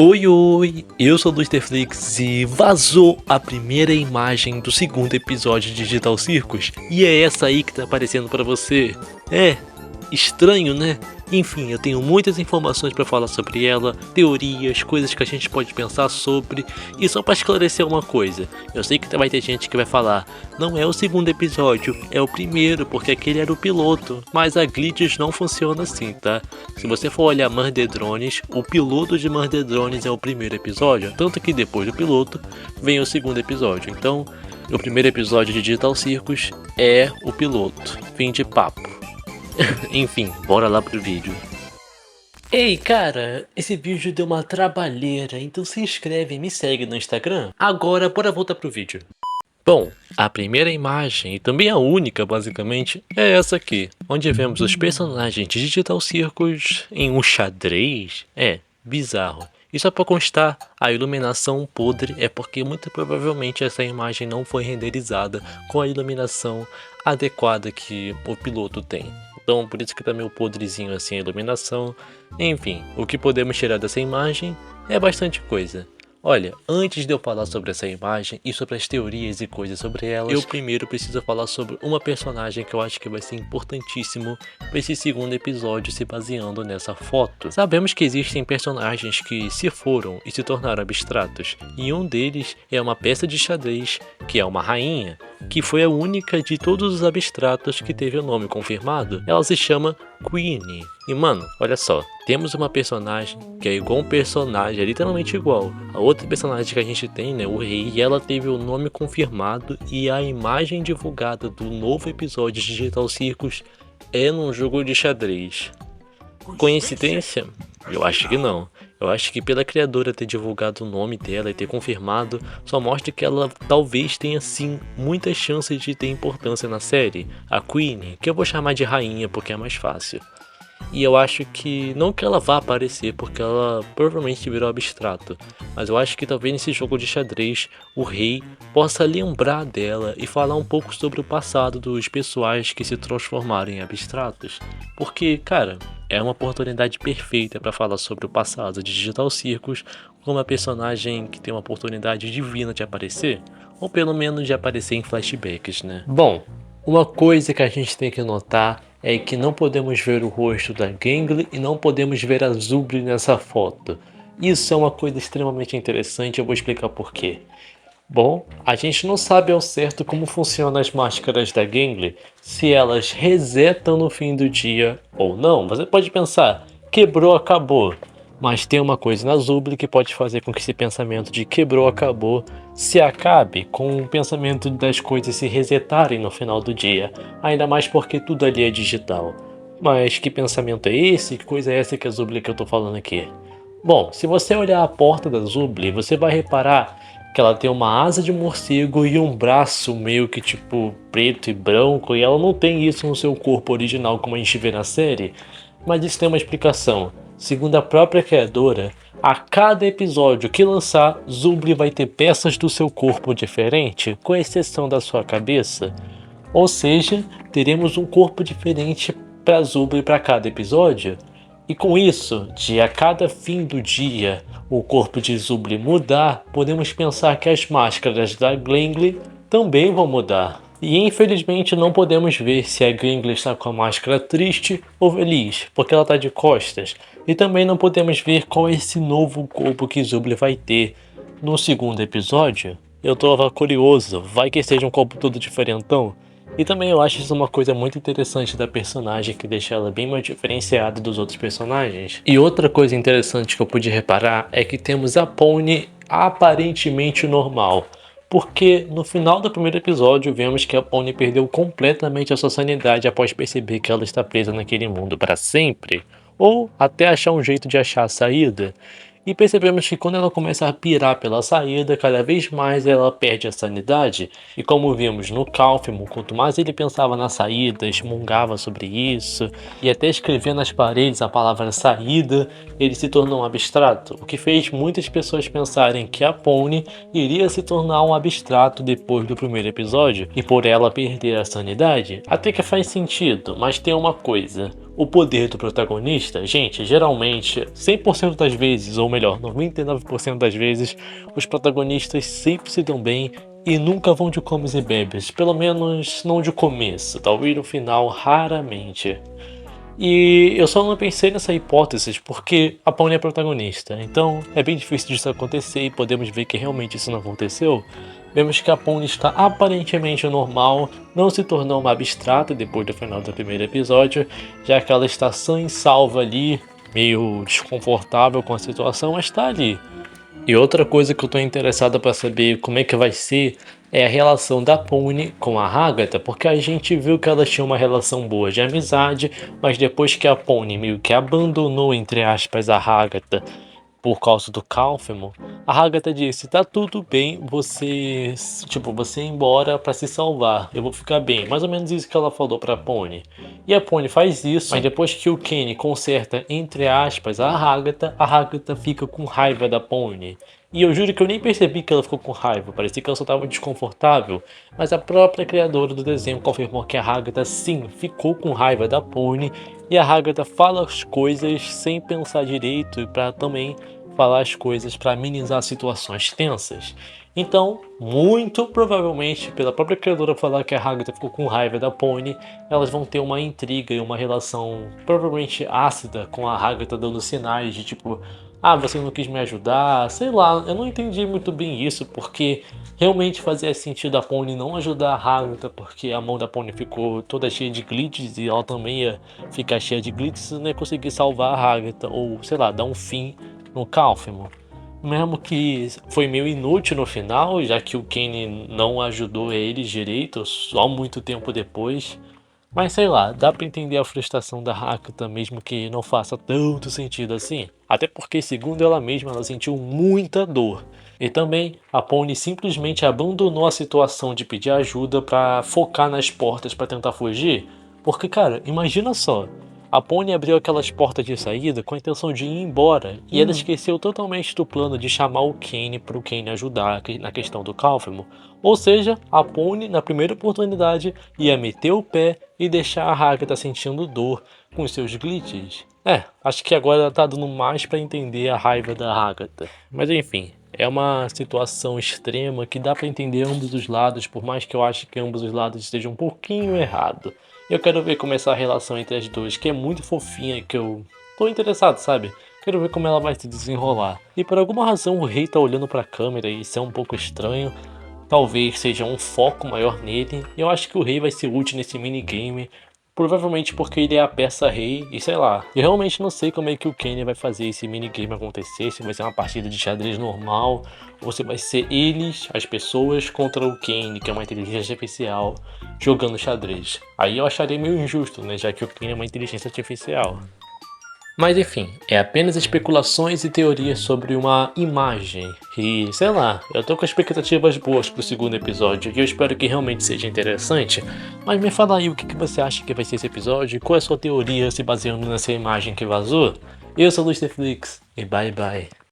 Oi, oi, eu sou o Luisterflix e vazou a primeira imagem do segundo episódio de Digital Circus e é essa aí que tá aparecendo pra você. É, estranho, né? Enfim, eu tenho muitas informações pra falar sobre ela, teorias, coisas que a gente pode pensar sobre. E só pra esclarecer uma coisa, eu sei que vai ter gente que vai falar, não é o segundo episódio, é o primeiro, porque aquele era o piloto. Mas a Glitches não funciona assim, tá? Se você for olhar Murder Drones, o piloto de Murder Drones é o primeiro episódio, tanto que depois do piloto vem o segundo episódio. Então, o primeiro episódio de Digital Circus é o piloto. Fim de papo. Enfim, bora lá pro vídeo. Ei, cara, esse vídeo deu uma trabalheira, então se inscreve e me segue no Instagram. Agora, bora voltar pro vídeo. Bom, a primeira imagem, e também a única basicamente, é essa aqui, onde vemos os personagens de Digital Circus em um xadrez. É, bizarro. E só pra constar, a iluminação podre é porque muito provavelmente essa imagem não foi renderizada com a iluminação adequada que o piloto tem. Então por isso que tá meio podrezinho assim a iluminação. Enfim, o que podemos tirar dessa imagem é bastante coisa. Olha, antes de eu falar sobre essa imagem e sobre as teorias e coisas sobre elas, eu primeiro preciso falar sobre uma personagem que eu acho que vai ser importantíssimo para esse segundo episódio se baseando nessa foto. Sabemos que existem personagens que se foram e se tornaram abstratos, e um deles é uma peça de xadrez, que é uma rainha, que foi a única de todos os abstratos que teve o nome confirmado. Ela se chama Queenie. E mano, olha só, temos uma personagem que é igual um personagem, é literalmente igual a outra personagem que a gente tem, né, o rei, e ela teve o nome confirmado e a imagem divulgada do novo episódio de Digital Circus é num jogo de xadrez. Coincidência? Eu acho que não. Eu acho que pela criadora ter divulgado o nome dela e ter confirmado, só mostra que ela talvez tenha sim muitas chances de ter importância na série. A Queen, que eu vou chamar de rainha porque é mais fácil. E eu acho que, não que ela vá aparecer, porque ela provavelmente virou abstrato, mas eu acho que talvez nesse jogo de xadrez o rei possa lembrar dela e falar um pouco sobre o passado dos pessoais que se transformaram em abstratos. Porque, cara, é uma oportunidade perfeita para falar sobre o passado de Digital Circus com uma personagem que tem uma oportunidade divina de aparecer, ou pelo menos de aparecer em flashbacks, né? Bom, uma coisa que a gente tem que notar é que não podemos ver o rosto da Gangly e não podemos ver a Zubri nessa foto. Isso é uma coisa extremamente interessante, eu vou explicar por quê. Bom, a gente não sabe ao certo como funcionam as máscaras da Gangly, se elas resetam no fim do dia ou não. Você pode pensar, quebrou, acabou. Mas tem uma coisa na Zubri que pode fazer com que esse pensamento de quebrou, acabou se acabe com o pensamento das coisas se resetarem no final do dia. Ainda mais porque tudo ali é digital. Mas que pensamento é esse? Que coisa é essa que é a Zubri que eu tô falando aqui? Bom, se você olhar a porta da Zubri, você vai reparar que ela tem uma asa de morcego e um braço meio que tipo preto e branco, e ela não tem isso no seu corpo original como a gente vê na série. Mas isso tem uma explicação. Segundo a própria criadora, a cada episódio que lançar, Zubri vai ter peças do seu corpo diferente, com exceção da sua cabeça. Ou seja, teremos um corpo diferente para Zubri para cada episódio. E com isso, de a cada fim do dia o corpo de Zubri mudar, podemos pensar que as máscaras da Gangly também vão mudar. E infelizmente não podemos ver se a Gangly está com a máscara triste ou feliz, porque ela está de costas. E também não podemos ver qual é esse novo corpo que Zubri vai ter no segundo episódio. Eu tô curioso, vai que seja um corpo todo diferentão. E também eu acho isso uma coisa muito interessante da personagem, que deixa ela bem mais diferenciada dos outros personagens. E outra coisa interessante que eu pude reparar é que temos a Pony aparentemente normal. Porque no final do primeiro episódio vemos que a Pony perdeu completamente a sua sanidade após perceber que ela está presa naquele mundo para sempre, ou até achar um jeito de achar a saída. E percebemos que quando ela começa a pirar pela saída, cada vez mais ela perde a sanidade. E como vimos no Calfimo, quanto mais ele pensava na saída, excomungava sobre isso, e até escrevia nas paredes a palavra saída, ele se tornou um abstrato. O que fez muitas pessoas pensarem que a Pony iria se tornar um abstrato depois do primeiro episódio, e por ela perder a sanidade, até que faz sentido, mas tem uma coisa. o poder do protagonista, gente, geralmente, 100% das vezes, ou melhor, 99% das vezes, os protagonistas sempre se dão bem e nunca vão de comes e bebes, pelo menos não de começo, talvez no final, raramente. E eu só não pensei nessa hipótese porque a Pawnee é protagonista, então é bem difícil disso acontecer e podemos ver que realmente isso não aconteceu. Vemos que a Pawnee está aparentemente normal, não se tornou uma abstrata depois do final do primeiro episódio, já que ela está sã e salva ali, meio desconfortável com a situação, mas está ali. E outra coisa que eu tô interessado para saber como é que vai ser é a relação da Pawnee com a Agatha, porque a gente viu que elas tinham uma relação boa de amizade, mas depois que a Pawnee meio que abandonou, entre aspas, a Agatha por causa do Cálfemo, a Agatha disse: tá tudo bem, você ir embora pra se salvar, eu vou ficar bem. Mais ou menos isso que ela falou pra Pawnee. E a Pawnee faz isso, mas depois que o Kenny conserta, entre aspas, a Agatha fica com raiva da Pawnee. E eu juro que eu nem percebi que ela ficou com raiva, parecia que ela só estava desconfortável, mas a própria criadora do desenho confirmou que a Agatha sim ficou com raiva da Pawnee, e a Agatha fala as coisas sem pensar direito e para também falar as coisas para amenizar situações tensas. Então, muito provavelmente, pela própria criadora falar que a Agatha ficou com raiva da Pawnee, elas vão ter uma intriga e uma relação provavelmente ácida, com a Agatha dando sinais de tipo: ah, você não quis me ajudar, sei lá, eu não entendi muito bem isso, porque realmente fazia sentido a Pawnee não ajudar a Agatha, porque a mão da Pawnee ficou toda cheia de glitches e ela também ia ficar cheia de glitches e não ia conseguir salvar a Agatha, ou sei lá, dar um fim no Cálfemo. Mesmo que foi meio inútil no final, já que o Kenny não ajudou eles direito, só muito tempo depois. Mas sei lá, dá pra entender a frustração da Agatha mesmo que não faça tanto sentido assim. Até porque, segundo ela mesma, ela sentiu muita dor. E também, a Pawnee simplesmente abandonou a situação de pedir ajuda pra focar nas portas pra tentar fugir. Porque, cara, imagina só. A Pawnee abriu aquelas portas de saída com a intenção de ir embora, e ela esqueceu totalmente do plano de chamar o Kenny para o Kenny ajudar na questão do Cálfemo. Ou seja, a Pawnee, na primeira oportunidade, ia meter o pé e deixar a Agatha sentindo dor com os seus glitches. Acho que agora ela tá dando mais para entender a raiva da Agatha. Mas enfim, é uma situação extrema que dá para entender ambos os lados, por mais que eu ache que ambos os lados estejam um pouquinho errado. Eu quero ver como essa relação entre as duas, que é muito fofinha, que eu tô interessado, sabe? Quero ver como ela vai se desenrolar. E por alguma razão o rei tá olhando pra câmera e isso é um pouco estranho. Talvez seja um foco maior nele. E eu acho que o rei vai ser útil nesse minigame. Provavelmente porque ele é a peça rei e sei lá. Eu realmente não sei como é que o Kenny vai fazer esse minigame acontecer. Se vai ser uma partida de xadrez normal, ou se vai ser eles, as pessoas, contra o Kenny, que é uma inteligência artificial, jogando xadrez. Aí eu acharia meio injusto, né? Já que o Kenny é uma inteligência artificial. Mas enfim, é apenas especulações e teorias sobre uma imagem. E sei lá, eu tô com expectativas boas pro segundo episódio e eu espero que realmente seja interessante. Mas me fala aí o que você acha que vai ser esse episódio e qual é a sua teoria se baseando nessa imagem que vazou. Eu sou o Luiz Netflix e bye bye.